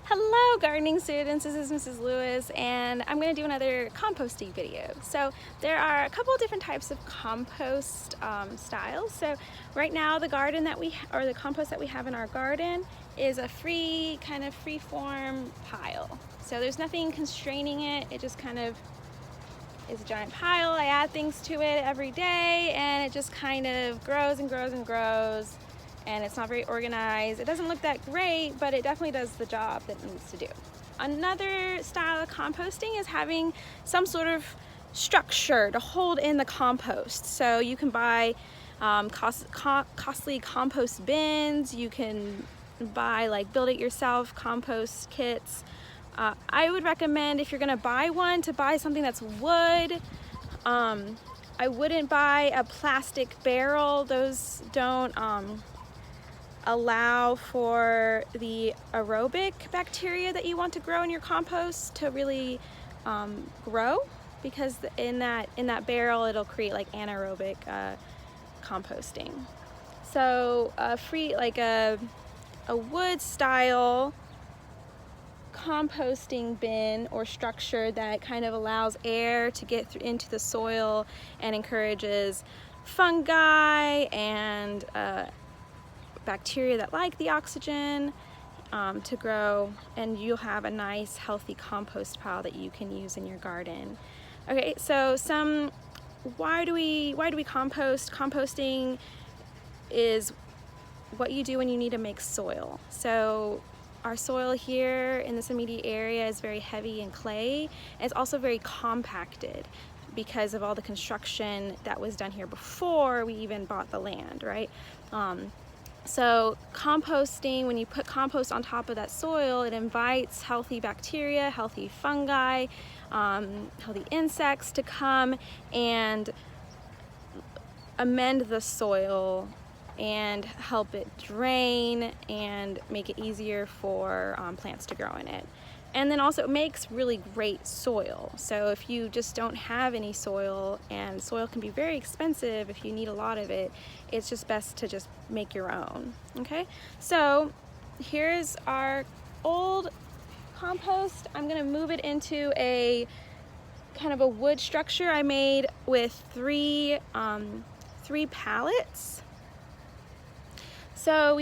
Hello gardening students, this is Mrs. Lewis and I'm going to do another composting video. So there are a couple of different types of compost styles. So right now the compost that we have in our garden is a free form pile. So there's nothing constraining it, it just kind of is a giant pile. I add things to it every day and it just kind of grows and grows and grows. And it's not very organized. It doesn't look that great, but it definitely does the job that it needs to do. Another style of composting is having some sort of structure to hold in the compost. So you can buy costly compost bins. You can buy build it yourself compost kits. I would recommend, if you're gonna buy one, to buy something that's wood. I wouldn't buy a plastic barrel. Those don't allow for the aerobic bacteria that you want to grow in your compost to really grow, because in that barrel it'll create anaerobic composting. So a wood style composting bin or structure that kind of allows air to get into the soil and encourages fungi and bacteria that like the oxygen to grow, and you'll have a nice healthy compost pile that you can use in your garden. Okay, so why do we compost? Composting is what you do when you need to make soil. So our soil here in this immediate area is very heavy and clay. It's also very compacted because of all the construction that was done here before we even bought the land, right? So composting, when you put compost on top of that soil, it invites healthy bacteria, healthy fungi, healthy insects to come and amend the soil and help it drain and make it easier for plants to grow in it. And then also it makes really great soil. So if you just don't have any soil, and soil can be very expensive if you need a lot of it, it's just best to just make your own, okay? So here's our old compost. I'm gonna move it into a kind of a wood structure I made with three pallets. So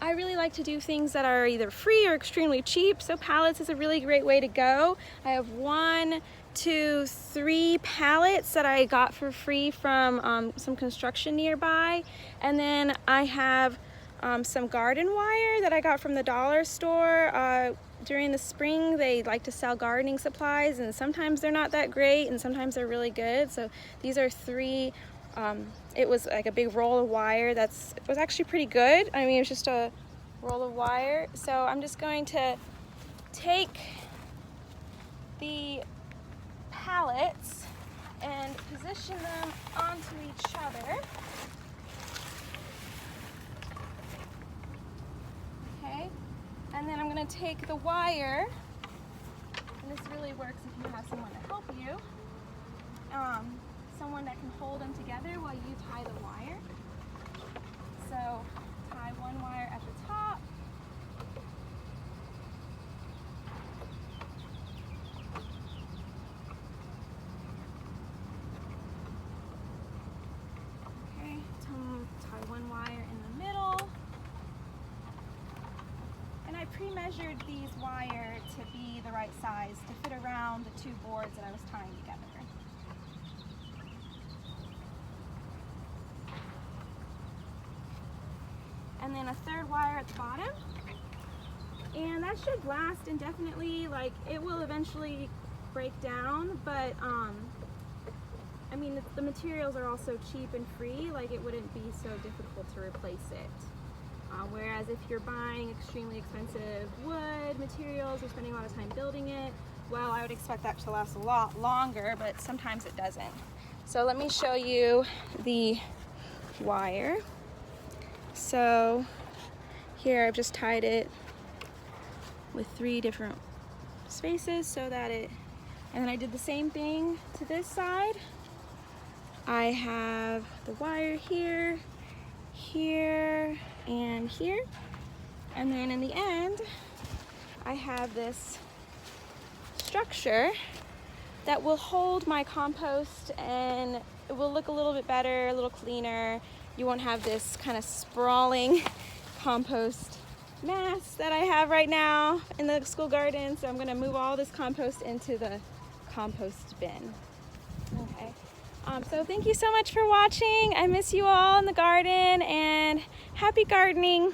I really like to do things that are either free or extremely cheap, so pallets is a really great way to go. I have 1, 2, 3 pallets that I got for free from some construction nearby, and then I have some garden wire that I got from the dollar store. During the spring they like to sell gardening supplies, and sometimes they're not that great and sometimes they're really good. So these are 3. It was like a big roll of wire it was actually pretty good. I mean, it was just a roll of wire. So I'm just going to take the pallets and position them onto each other. Okay, and then I'm going to take the wire, and this really works if you have someone to help you. Someone that can hold them together while you tie the wire. So tie one wire at the top. Okay, tie one wire in the middle. And I pre-measured these wires to be the right size to fit around the 2 boards that I was tying together. And then a 3rd wire at the bottom, and that should last indefinitely. It will eventually break down, but I mean, the materials are also cheap and free. It wouldn't be so difficult to replace it. Whereas if you're buying extremely expensive wood materials or spending a lot of time building it, well, I would expect that to last a lot longer, but sometimes it doesn't. So let me show you the wire. So here I've just tied it with 3 different spaces so that and then I did the same thing to this side. I have the wire here, here, and here. And then in the end, I have this structure that will hold my compost, and it will look a little bit better, a little cleaner. You won't have this kind of sprawling compost mass that I have right now in the school garden. So I'm gonna move all this compost into the compost bin. Okay. So thank you so much for watching. I miss you all in the garden, and happy gardening.